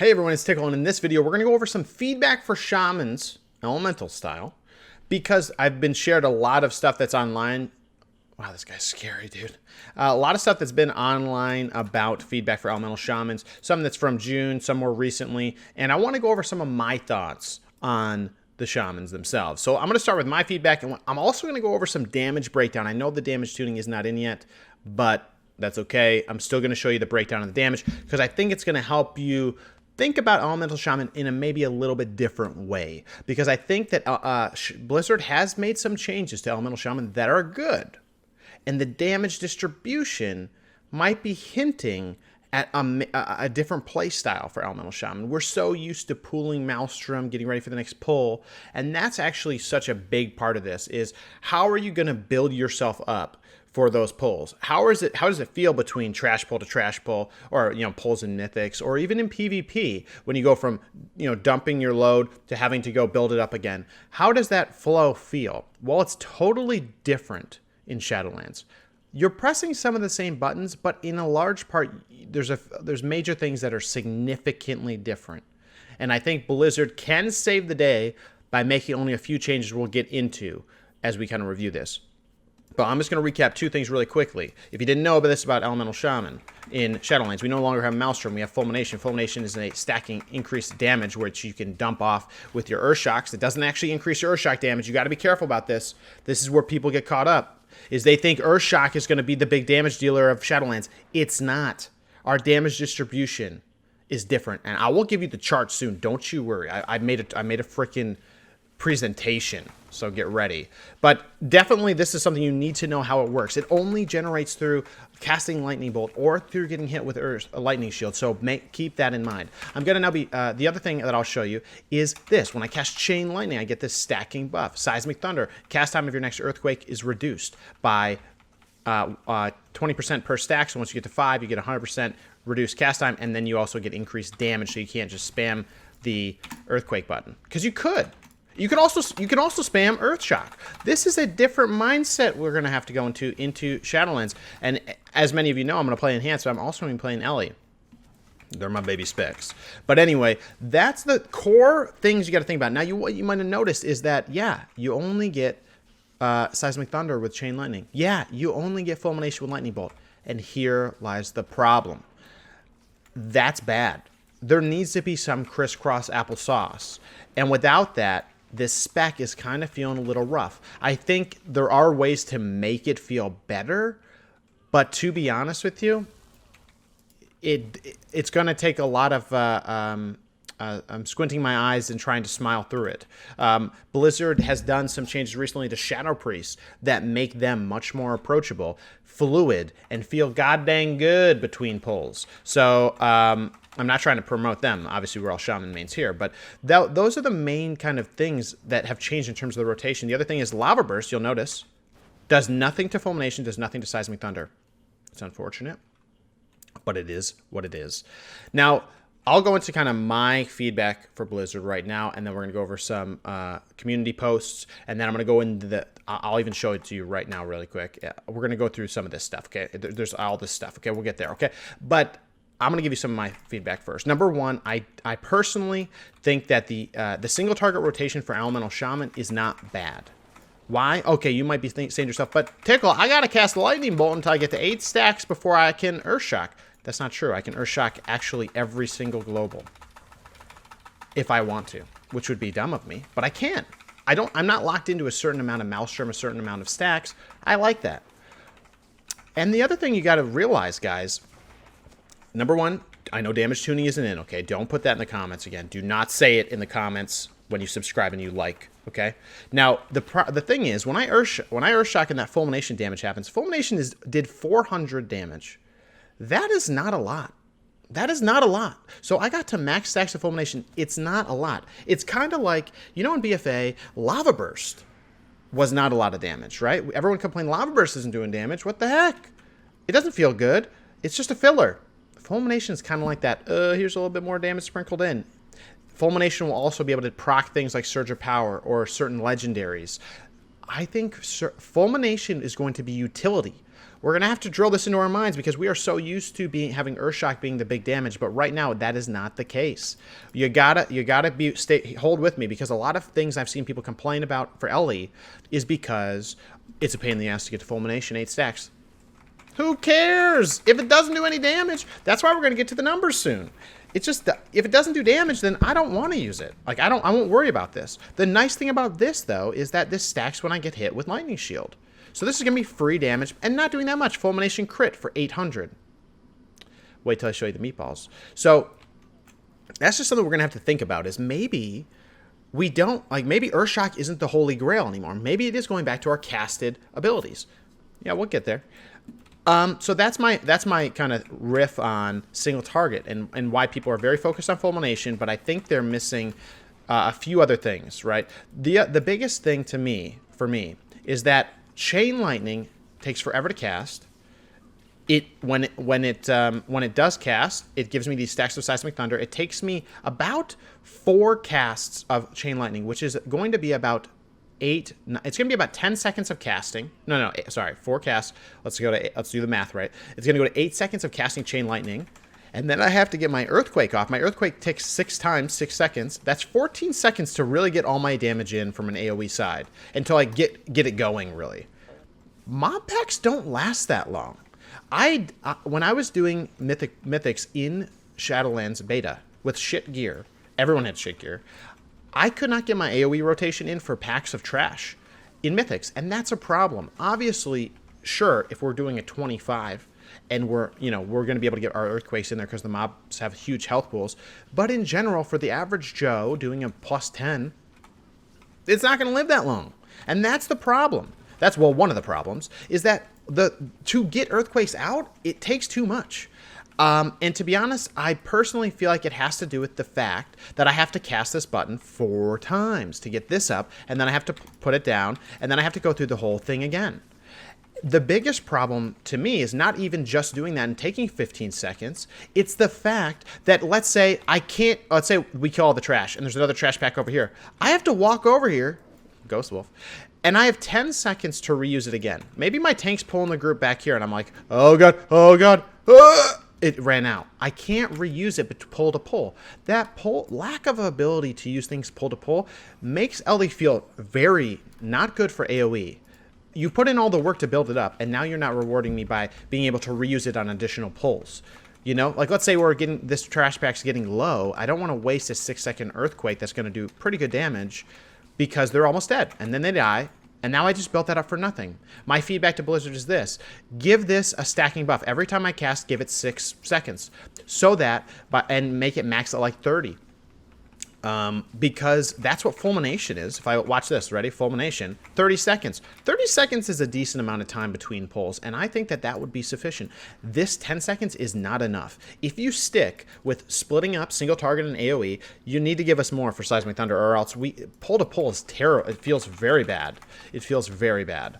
Hey everyone, it's Tiqqle, and in this video we're going to go over some feedback for Shamans, Elemental style, because I've been shared a lot of stuff that's online. Wow, this guy's scary, dude. A lot of stuff that's been online about feedback for Elemental Shamans, some that's from June, some more recently, and I want to go over some of my thoughts on the Shamans themselves. So I'm going to start with my feedback, and I'm also going to go over some damage breakdown. I know the damage tuning is not in yet, but that's okay. I'm still going to show you the breakdown of the damage because I think it's going to help you think about Elemental Shaman in a maybe a little bit different way, because I think that Blizzard has made some changes to Elemental Shaman that are good, and the damage distribution might be hinting at a different play style for Elemental Shaman. We're so used to pooling Maelstrom, getting ready for the next pull, and that's actually such a big part of this, is how are you going to build yourself up for those pulls? How does it feel between trash pull to trash pull, or pulls in mythics, or even in PvP when you go from dumping your load to having to go build it up again? How does that flow feel? Well, it's totally different in Shadowlands. You're pressing some of the same buttons, but in a large part there's major things that are significantly different. And I think Blizzard can save the day by making only a few changes we'll get into as we kind of review this. But I'm just going to recap two things really quickly. If you didn't know about this about Elemental Shaman in Shadowlands, we no longer have Maelstrom. We have Fulmination. Fulmination is a stacking increased damage, which you can dump off with your Earth Shocks. It doesn't actually increase your Earth Shock damage. You got to be careful about this. This is where people get caught up, is they think Earth Shock is going to be the big damage dealer of Shadowlands. It's not. Our damage distribution is different, and I will give you the chart soon. Don't you worry. I made a freaking presentation, so get ready. But definitely this is something you need to know how it works. It only generates through casting Lightning Bolt or through getting hit with a Lightning Shield, so keep that in mind. I'm going to now be, the other thing that I'll show you is this. When I cast Chain Lightning, I get this stacking buff. Seismic Thunder, cast time of your next Earthquake is reduced by 20% per stack, so once you get to 5, you get 100% reduced cast time, and then you also get increased damage, so you can't just spam the Earthquake button, because you could. You can also spam Earth Shock. This is a different mindset we're going to have to go into Shadowlands. And as many of you know, I'm going to play Enhanced, but I'm also going to be playing Ellie. They're my baby specs. But anyway, that's the core things you got to think about. Now, what you might have noticed is that, yeah, you only get Seismic Thunder with Chain Lightning. Yeah, you only get Fulmination with Lightning Bolt. And here lies the problem. That's bad. There needs to be some crisscross applesauce. And without that, this spec is kind of feeling a little rough. I think there are ways to make it feel better, but to be honest with you, it's going to take a lot of I'm squinting my eyes and trying to smile through it. Blizzard has done some changes recently to Shadow Priests that make them much more approachable, fluid, and feel goddamn good between pulls. So I'm not trying to promote them. Obviously, we're all Shaman mains here, but those are the main kind of things that have changed in terms of the rotation. The other thing is Lava Burst, you'll notice, does nothing to Fulmination, does nothing to Seismic Thunder. It's unfortunate, but it is what it is. Now, I'll go into kind of my feedback for Blizzard right now, and then we're going to go over some community posts, and then I'm going to go into I'll even show it to you right now really quick. Yeah, we're going to go through some of this stuff, okay? There's all this stuff, okay? We'll get there, okay? But I'm going to give you some of my feedback first. Number one, I personally think that the single target rotation for Elemental Shaman is not bad. Why? Okay, you might be saying to yourself, but Tiqqle, I got to cast Lightning Bolt until I get to 8 stacks before I can Earth Shock. That's not true. I can Earth Shock actually every single global if I want to, which would be dumb of me, but I can. I'm not locked into a certain amount of Maelstrom, a certain amount of stacks. I like that. And the other thing you got to realize, guys, number one, I know damage tuning isn't in, okay? Don't put that in the comments again. Do not say it in the comments when you subscribe and you like, okay? Now, the thing is, when I Earth Shock and that Fulmination damage happens, Fulmination did 400 damage. That is not a lot. That is not a lot. So I got to max stacks of Fulmination. It's not a lot. It's kind of like, in BFA, Lava Burst was not a lot of damage, right? Everyone complained Lava Burst isn't doing damage. What the heck? It doesn't feel good. It's just a filler. Fulmination is kind of like that. Here's a little bit more damage sprinkled in. Fulmination will also be able to proc things like Surge of Power or certain legendaries. I think Fulmination is going to be utility. We're going to have to drill this into our minds because we are so used to having Earthshock being the big damage, but right now that is not the case. You gotta hold with me, because a lot of things I've seen people complain about for LE is because it's a pain in the ass to get to Fulmination 8 stacks. Who cares if it doesn't do any damage? That's why we're going to get to the numbers soon. It's just that if it doesn't do damage, then I don't want to use it. Like, I won't worry about this. The nice thing about this, though, is that this stacks when I get hit with Lightning Shield. So this is going to be free damage and not doing that much. Fulmination crit for 800. Wait till I show you the meatballs. So that's just something we're going to have to think about, is maybe we don't, like, maybe Earthshock isn't the holy grail anymore. Maybe it is going back to our casted abilities. Yeah, we'll get there. So that's my kind of riff on single target and why people are very focused on Fulmination, but I think they're missing a few other things, right? The biggest thing for me is that Chain Lightning takes forever to cast. When it does cast, it gives me these stacks of Seismic Thunder. It takes me about 4 casts of Chain Lightning, which is going to be about it's going to be about 10 seconds of casting. No, sorry, 4 casts. Let's do the math right. It's going to go to 8 seconds of casting Chain Lightning, and then I have to get my Earthquake off. My Earthquake ticks 6 times, 6 seconds. That's 14 seconds to really get all my damage in from an AoE side until I get it going, really. Mob packs don't last that long. When I was doing mythics in Shadowlands beta with shit gear, everyone had shit gear, I could not get my AoE rotation in for packs of trash in Mythics, and that's a problem. Obviously, sure, if we're doing a 25 and we're going to be able to get our Earthquakes in there because the mobs have huge health pools, but in general, for the average Joe doing a plus 10, it's not going to live that long. And that's the problem. That's, well, one of the problems is that to get Earthquakes out, it takes too much. And to be honest, I personally feel like it has to do with the fact that I have to cast this button 4 times to get this up, and then I have to put it down, and then I have to go through the whole thing again. The biggest problem to me is not even just doing that and taking 15 seconds. It's the fact that, let's say we kill all the trash, and there's another trash pack over here. I have to walk over here, Ghost Wolf, and I have 10 seconds to reuse it again. Maybe my tank's pulling the group back here, and I'm like, oh god, it ran out. I can't reuse it but pull to pull. That lack of ability to use things pull to pull makes LE feel very not good for AoE. You put in all the work to build it up, and now you're not rewarding me by being able to reuse it on additional pulls. You know, like, let's say this trash pack's getting low. I don't want to waste a 6-second Earthquake that's going to do pretty good damage because they're almost dead, and then they die. And now I just built that up for nothing. My feedback to Blizzard is this. Give this a stacking buff. Every time I cast, give it 6 seconds. So that, and make it max at like 30. Because that's what Fulmination is. If I watch this, ready? Fulmination, 30 seconds. 30 seconds is a decent amount of time between pulls, and I think that would be sufficient. This 10 seconds is not enough. If you stick with splitting up single target and AoE, you need to give us more for Seismic Thunder, or else pull to pull is terrible. It feels very bad. It feels very bad.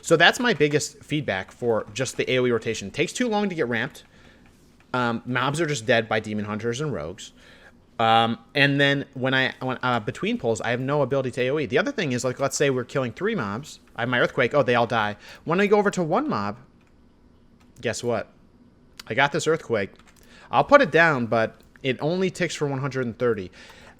So that's my biggest feedback for just the AoE rotation. It takes too long to get ramped. Mobs are just dead by Demon Hunters and Rogues. And then when between pulls, I have no ability to AoE. The other thing is, like, let's say we're killing 3 mobs. I have my Earthquake. Oh, they all die. When I go over to 1 mob, guess what? I got this Earthquake. I'll put it down, but it only ticks for 130.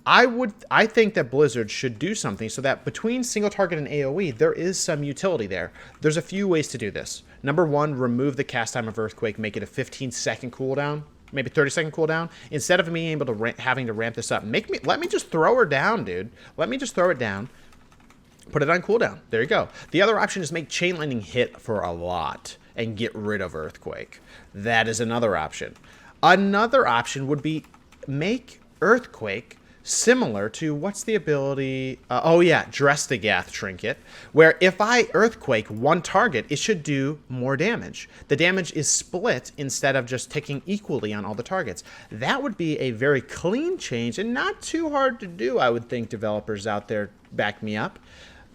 I think that Blizzard should do something so that between single target and AoE, there is some utility there. There's a few ways to do this. Number 1, remove the cast time of Earthquake, make it a 15-second cooldown. Maybe 30-second cooldown, instead of me able to having to ramp this up. Let me just throw her down, dude. Let me just throw it down. Put it on cooldown. There you go. The other option is make Chain Lightning hit for a lot and get rid of Earthquake. That is another option. Another option would be make Earthquake similar to, what's the ability? Drestagath Trinket, where if I Earthquake 1 target, it should do more damage. The damage is split instead of just ticking equally on all the targets. That would be a very clean change and not too hard to do, I would think. Developers out there back me up.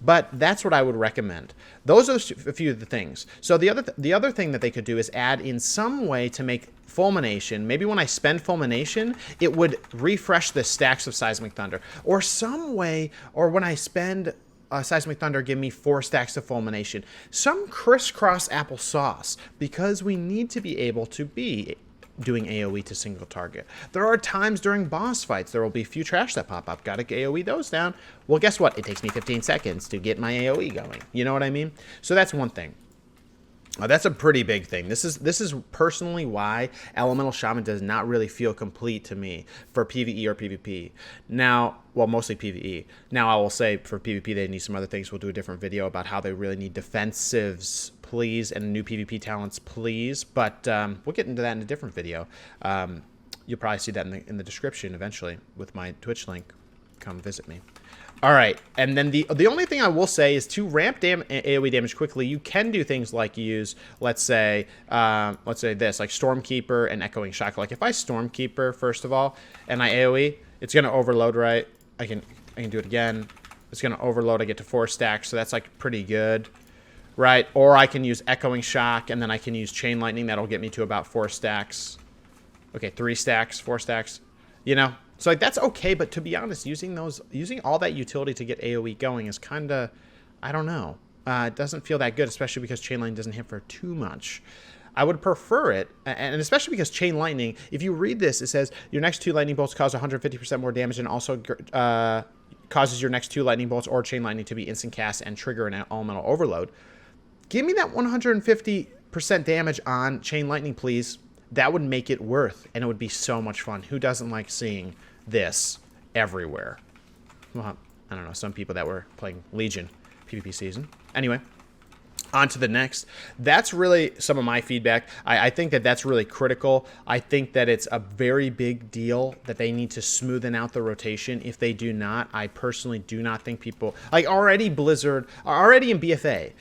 But that's what I would recommend. Those are a few of the things. So the other thing that they could do is add in some way to make Fulmination, maybe when I spend Fulmination, it would refresh the stacks of Seismic Thunder. Or some way, or when I spend Seismic Thunder give me 4 stacks of Fulmination. Some crisscross applesauce, because we need to be able to be doing AoE to single target. There are times during boss fights there will be a few trash that pop up. Gotta AoE those down. Well, guess what? It takes me 15 seconds to get my AoE going. You know what I mean? So that's one thing. That's a pretty big thing. This is personally why Elemental Shaman does not really feel complete to me for PvE or PvP. Now, well, mostly PvE. Now, I will say for PvP they need some other things. We'll do a different video about how they really need defensives, please, and new PvP talents, please. But we'll get into that in a different video. You'll probably see that in the description eventually with my Twitch link. Come visit me. All right, and then the only thing I will say is to ramp AoE damage quickly, you can do things like use, let's say this, like Stormkeeper and Echoing Shock. Like if I Stormkeeper first of all, and I AoE, it's gonna overload, right? I can do it again. It's gonna overload. I get to 4 stacks, so that's like pretty good, right? Or I can use Echoing Shock, and then I can use Chain Lightning. That'll get me to about 4 stacks. Okay, 3 stacks, 4 stacks. You know. So like that's okay, but to be honest, using all that utility to get AoE going is kind of, I don't know. It doesn't feel that good, especially because Chain Lightning doesn't hit for too much. I would prefer it, and especially because Chain Lightning, if you read this, it says your next 2 lightning bolts cause 150% more damage and also causes your next 2 lightning bolts or Chain Lightning to be instant cast and trigger an elemental overload. Give me that 150% damage on Chain Lightning, please. That would make it worth, and it would be so much fun. Who doesn't like seeing this everywhere? Well, I don't know, some people that were playing Legion PvP season. Anyway, on to the next. That's really some of my feedback. I think that that's really critical. I think that it's a very big deal that they need to smoothen out the rotation. If they do not, I personally do not think people... Like, already Blizzard, already in BFA...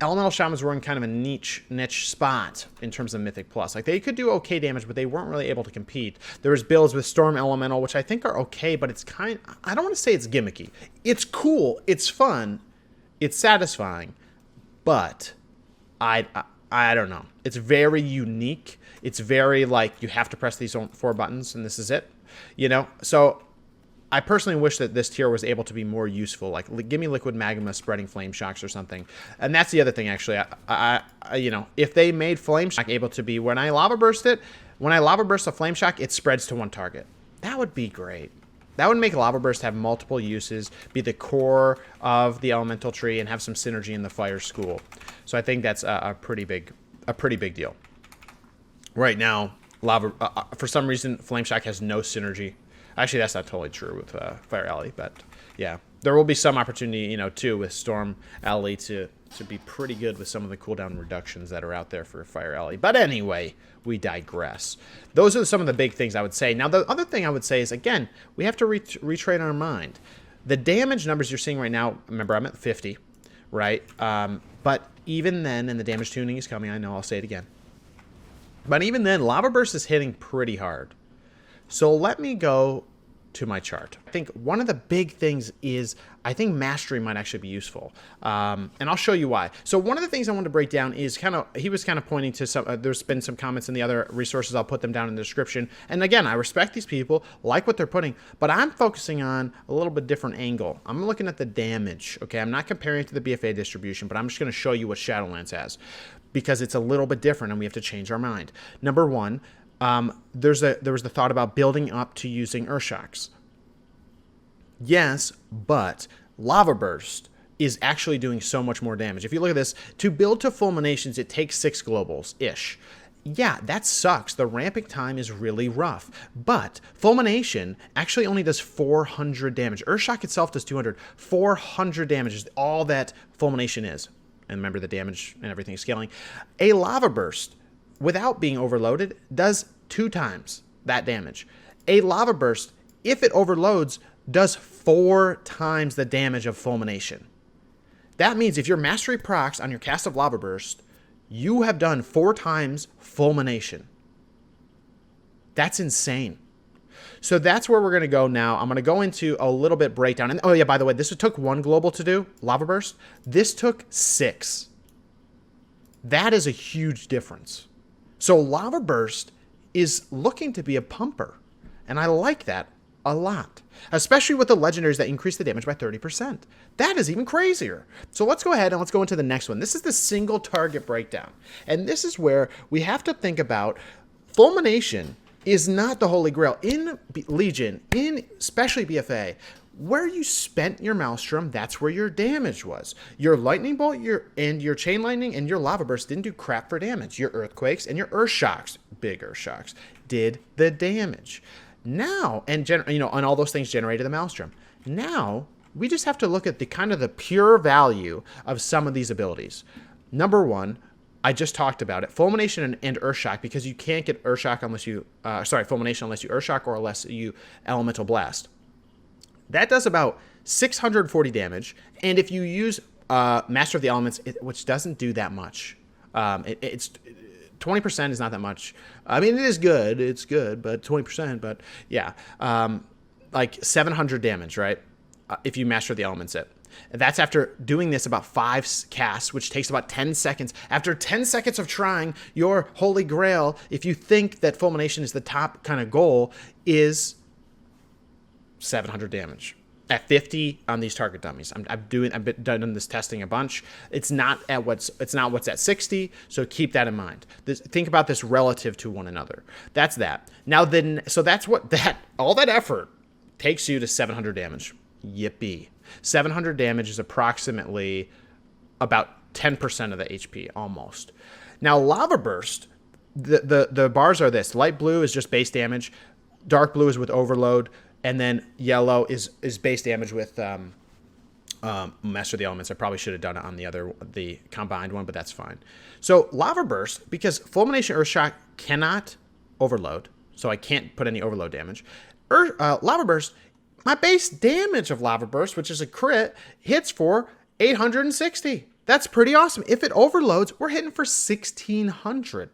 Elemental Shamans were in kind of a niche spot in terms of Mythic Plus. Like, they could do okay damage, but they weren't really able to compete. There was builds with Storm Elemental, which I think are okay, but it's kind... I don't want to say it's gimmicky. It's cool. It's fun. It's satisfying. But I don't know. It's very unique. It's very, like, you have to press these 4 buttons, and this is it. You know? So... I personally wish that this tier was able to be more useful. Like, give me Liquid Magma spreading Flame Shocks or something. And that's the other thing, actually. You know, if they made Flame Shock able to be, when I Lava Burst a Flame Shock, it spreads to 1 target. That would be great. That would make Lava Burst have multiple uses, be the core of the Elemental Tree, and have some synergy in the Fire School. So I think that's a pretty big deal. Right now, for some reason, Flame Shock has no synergy. Actually, that's not totally true with Fire Alley, but yeah. There will be some opportunity, you know, too, with Storm Alley to be pretty good with some of the cooldown reductions that are out there for Fire Alley. But anyway, we digress. Those are some of the big things I would say. Now, the other thing I would say is, again, we have to retrain our mind. The damage numbers you're seeing right now, remember, I'm at 50, right? But even then, and the damage tuning is coming, I know, I'll say it again. But even then, Lava Burst is hitting pretty hard. So let me go to my chart. I think one of the big things is I think Mastery might actually be useful. And I'll show you why. So one of the things I wanted to break down is he was kind of pointing to some, there's been some comments in the other resources. I'll put them down in the description. And again, I respect these people, like what they're putting, but I'm focusing on a little bit different angle. I'm looking at the damage, okay? I'm not comparing it to the BFA distribution, but I'm just going to show you what Shadowlands has because it's a little bit different and we have to change our mind. Number one, there was the thought about building up to using Earthshocks. Yes, but Lava Burst is actually doing so much more damage. If you look at this, to build to Fulminations, it takes 6 globals-ish. Yeah, that sucks. The ramping time is really rough. But Fulmination actually only does 400 damage. Earthshock itself does 200. 400 damage is all that Fulmination is. And remember the damage and everything is scaling. A Lava Burst, without being overloaded, does 2 times that damage. A Lava Burst, if it overloads, does 4 times the damage of Fulmination. That means if your Mastery procs on your cast of Lava Burst, you have done 4 times Fulmination. That's insane. So that's where we're going to go now. I'm going to go into a little bit breakdown. And oh yeah, by the way, this took 1 global to do, Lava Burst. This took 6. That is a huge difference. So Lava Burst is looking to be a pumper. And I like that a lot, especially with the legendaries that increase the damage by 30%. That is even crazier. So let's go ahead and let's go into the next one. This is the single target breakdown. And this is where we have to think about fulmination is not the holy grail. In Legion, in especially BFA, where you spent your Maelstrom, that's where your damage was. Your Lightning Bolt, your Chain Lightning, and your Lava Burst didn't do crap for damage. Your Earthquakes and your Earth Shocks, big Earth Shocks, did the damage. Now, and all those things generated the Maelstrom. Now, we just have to look at the kind of the pure value of some of these abilities. Number one, I just talked about it, Fulmination and Earthshock, because you can't get Earthshock unless you, Fulmination unless you Earthshock or unless you Elemental Blast. That does about 640 damage, and if you use Master of the Elements, which doesn't do that much, it's 20% is not that much. I mean, it is good, it's good, but 20%, but yeah, like 700 damage, right? If you Master the Elements it. That's after doing this about 5 casts, which takes about 10 seconds. After 10 seconds of trying, your Holy Grail, if you think that Fulmination is the top kind of goal, is 700 damage. At 50 on these target dummies. I've done this testing a bunch. It's not what's at 60, so keep that in mind. Think about this relative to one another. That's that. Now then, so that's what all that effort takes you to 700 damage. Yippee. 700 damage is approximately about 10% of the HP, almost. Now, Lava Burst, the bars are this. Light blue is just base damage. Dark blue is with overload. And then yellow is base damage with Master of the Elements. I probably should have done it on the combined one, but that's fine. So Lava Burst, because Fulmination Earthshock cannot overload, so I can't put any overload damage. Lava Burst, my base damage of Lava Burst, which is a crit, hits for 860. That's pretty awesome. If it overloads, we're hitting for 1600.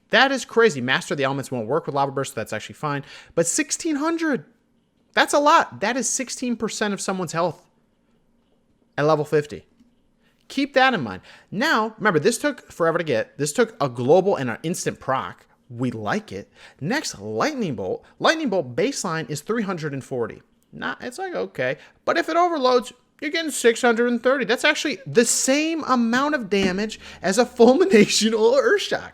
That is crazy. Master of the Elements won't work with Lava Burst, so that's actually fine. But 1600, that's a lot. That is 16% of someone's health at level 50. Keep that in mind. Now, remember, this took forever to get. This took a global and an instant proc. We like it. Next, Lightning Bolt. Lightning Bolt baseline is 340. It's like, okay. But if it overloads, you're getting 630. That's actually the same amount of damage as a Fulmination or Earthshock.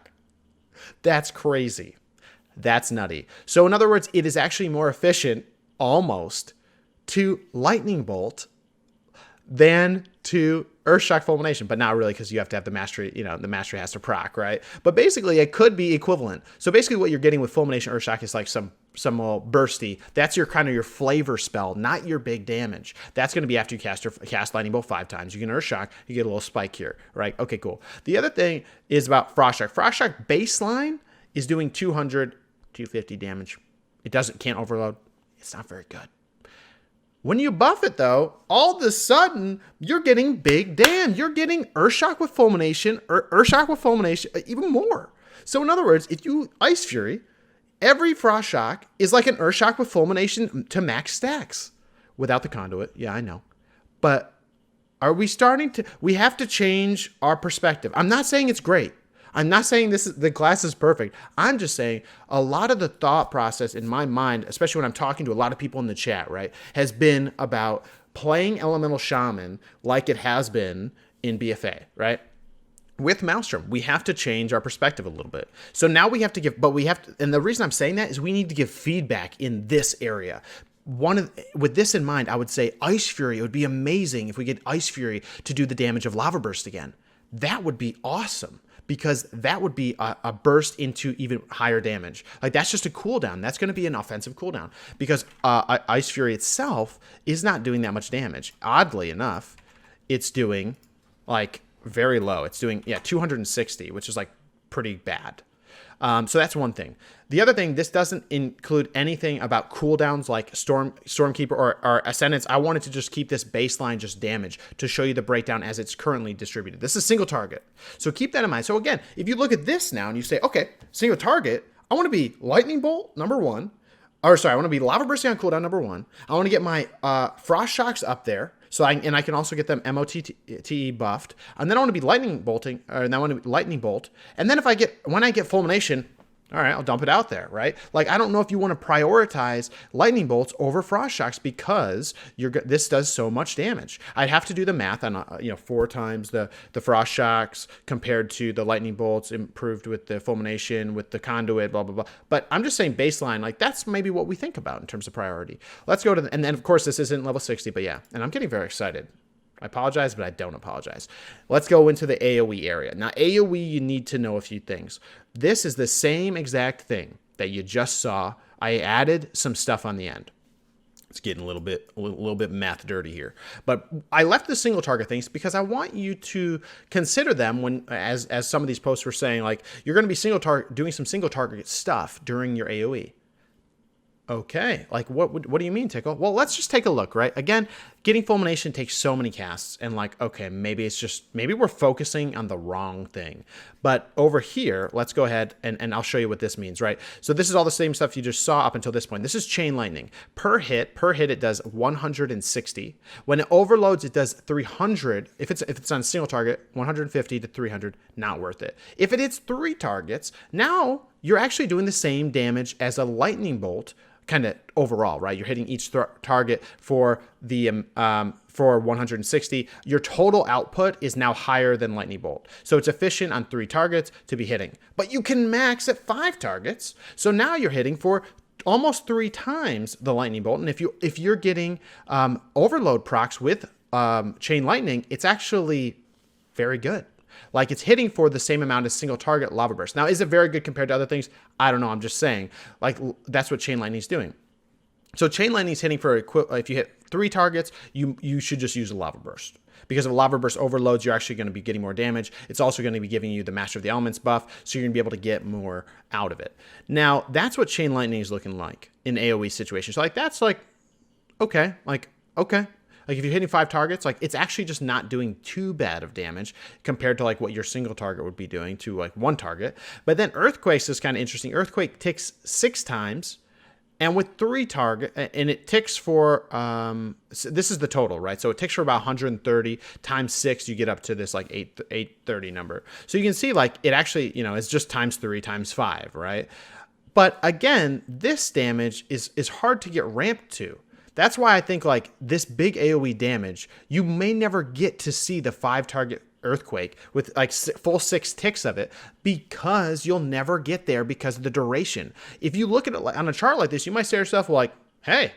That's crazy. That's nutty. So in other words, it is actually more efficient, almost, to Lightning Bolt than to Earthshock Fulmination, but not really, because you have to have the mastery, the mastery has to proc, right? But basically, it could be equivalent. So basically, what you're getting with Fulmination Earthshock is like some bursty. That's your kind of your flavor spell, not your big damage. That's going to be after you cast Lightning Bolt 5 times. You can Earthshock, you get a little spike here, right? Okay, cool. The other thing is about Frostshock. Frostshock baseline is doing 200, 250 damage. It can't overload. It's not very good. When you buff it, though, all of a sudden, you're getting big damn. You're getting Earthshock with Fulmination, or Earthshock with Fulmination, even more. So in other words, if you Ice Fury, every Frostshock is like an Earthshock with Fulmination to max stacks. Without the conduit, yeah, I know. But are we we have to change our perspective. I'm not saying it's great. I'm not saying the class is perfect. I'm just saying a lot of the thought process in my mind, especially when I'm talking to a lot of people in the chat, right, has been about playing Elemental Shaman like it has been in BFA, right? With Maelstrom, we have to change our perspective a little bit. So now we have to and the reason I'm saying that is we need to give feedback in this area. With this in mind, I would say Ice Fury, it would be amazing if we get Ice Fury to do the damage of Lava Burst again. That would be awesome, because that would be a burst into even higher damage. Like, that's just a cooldown. That's going to be an offensive cooldown, because Ice Fury itself is not doing that much damage. Oddly enough, it's doing, like, very low. It's doing, 260, which is, like, pretty bad. So that's one thing. The other thing, this doesn't include anything about cooldowns like Stormkeeper or Ascendance. I wanted to just keep this baseline just damage to show you the breakdown as it's currently distributed. This is single target. So keep that in mind. So again, if you look at this now and you say, okay, single target, I want to be Lightning Bolt, number 1. I want to be Lava Bursting on cooldown, number 1. I want to get my Frost Shocks up there. So I can also get them MOTTE buffed. And then I want to be Lightning Bolting, and I want to be Lightning Bolt. And then when I get Fulmination, All right, I'll dump it out there, right? Like, I don't know if you want to prioritize lightning bolts over frost shocks because this does so much damage. I'd have to do the math on 4 times the frost shocks compared to the lightning bolts improved with the fulmination, with the conduit, blah blah blah. But I'm just saying baseline, like that's maybe what we think about in terms of priority. Let's go to and then of course this isn't level 60, but yeah, and I'm getting very excited. I apologize, but I don't apologize. Let's go into the AoE area. Now, AoE, you need to know a few things. This is the same exact thing that you just saw. I added some stuff on the end. It's getting a little bit math dirty here. But I left the single target things because I want you to consider them when, as some of these posts were saying, like, you're going to be doing some single target stuff during your AoE. Okay, like what do you mean, Tiqqle? Well, let's just take a look, right? Again, getting fulmination takes so many casts, and like, okay, maybe we're focusing on the wrong thing. But over here, let's go ahead and I'll show you what this means, right? So this is all the same stuff you just saw up until this point. This is chain lightning. Per hit it does 160. When it overloads, it does 300. If it's on a single target, 150 to 300, not worth it. If it hits 3 targets, now you're actually doing the same damage as a lightning bolt. Kind of overall, right? You're hitting each target for the for 160. Your total output is now higher than lightning bolt, so it's efficient on 3 targets to be hitting. But you can max at 5 targets, so now you're hitting for almost 3 times the lightning bolt. And if you're getting overload procs with chain lightning, it's actually very good. Like, it's hitting for the same amount as single target lava burst. Now, is it very good compared to other things? I don't know. I'm just saying, like, that's what chain lightning is doing. So chain lightning is hitting for if you hit 3 targets, you should just use a lava burst. Because if a lava burst overloads, you're actually going to be getting more damage. It's also going to be giving you the Master of the Elements buff, so you're going to be able to get more out of it. Now, that's what chain lightning is looking like in AoE situations. So, like, that's like, okay, okay. Like, if you're hitting 5 targets, like, it's actually just not doing too bad of damage compared to, like, what your single target would be doing to, like, 1 target. But then Earthquakes is kind of interesting. Earthquake ticks 6 times, and with 3 target, and it ticks for, so this is the total, right? So it ticks for about 130 times 6, you get up to this, like, 830 number. So you can see, like, it actually, it's just times 3 times 5, right? But, again, this damage is hard to get ramped to. That's why I think, like, this big AoE damage, you may never get to see the 5 target Earthquake with, like, full 6 ticks of it, because you'll never get there because of the duration. If you look at it on a chart like this, you might say to yourself, well, like, hey,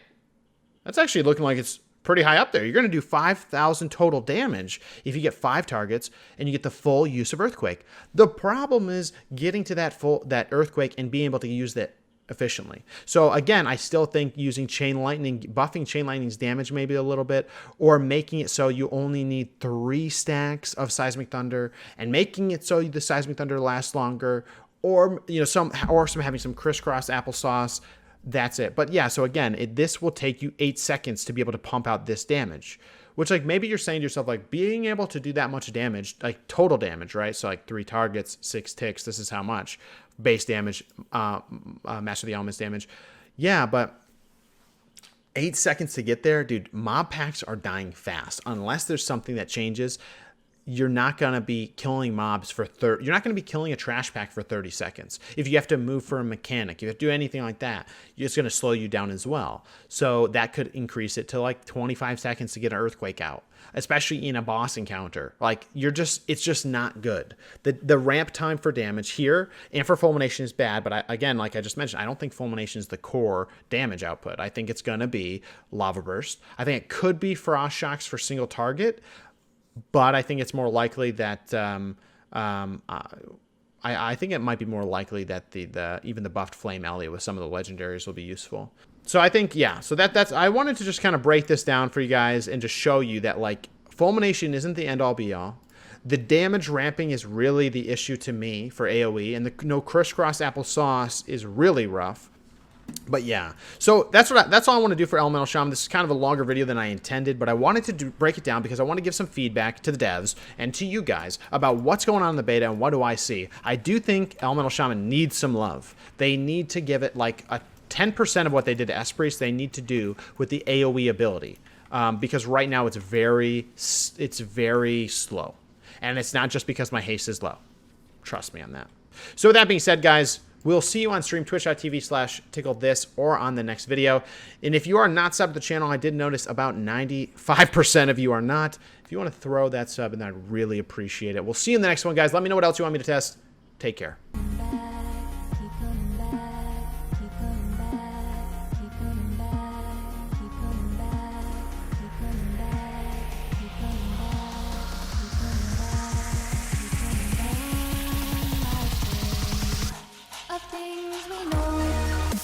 that's actually looking like it's pretty high up there. You're going to do 5,000 total damage if you get 5 targets and you get the full use of Earthquake. The problem is getting to that Earthquake and being able to use that efficiently. So again, I still think using chain lightning, buffing chain lightning's damage maybe a little bit, or making it so you only need 3 stacks of seismic thunder, and making it so the seismic thunder lasts longer, or some having some crisscross applesauce. That's it. But yeah, so again, this will take you 8 seconds to be able to pump out this damage. Which, like, maybe you're saying to yourself, like, being able to do that much damage, like, total damage, right? So, like, 3 targets, 6 ticks, this is how much. Base damage, Master of the Elements damage. Yeah, but 8 seconds to get there, dude, mob packs are dying fast. Unless there's something that changes, you're not going to be killing mobs for you're not going to be killing a trash pack for 30 seconds. If you have to move for a mechanic, if you have to do anything like that, it's going to slow you down as well. So that could increase it to like 25 seconds to get an Earthquake out, especially in a boss encounter. Like, it's just not good. The ramp time for damage here and for fulmination is bad, but again, like I just mentioned, I don't think fulmination is the core damage output. I think it's going to be lava burst. I think it could be frost shocks for single target, but I think it's more likely that I think it might be more likely that even the buffed Flame Elliot with some of the legendaries will be useful. So I think, yeah, so that's I wanted to just kind of break this down for you guys and just show you that, like, fulmination isn't the end all be all. The damage ramping is really the issue to me for AoE, and the no crisscross applesauce is really rough. But yeah, so that's all I want to do for Elemental Shaman. This is kind of a longer video than I intended, but I wanted to break it down because I want to give some feedback to the devs and to you guys about what's going on in the beta and what do I see. I do think Elemental Shaman needs some love. They need to give it like a 10% of what they did to Espriest they need to do with the AoE ability, because right now it's very slow, and it's not just because my haste is low. Trust me on that. So with that being said, guys, We'll see you on stream, twitch.tv/tickle this, or on the next video. And if you are not subbed to the channel, I did notice about 95% of you are not. If you want to throw that sub in, I'd really appreciate it. We'll see you in the next one, guys. Let me know what else you want me to test. Take care.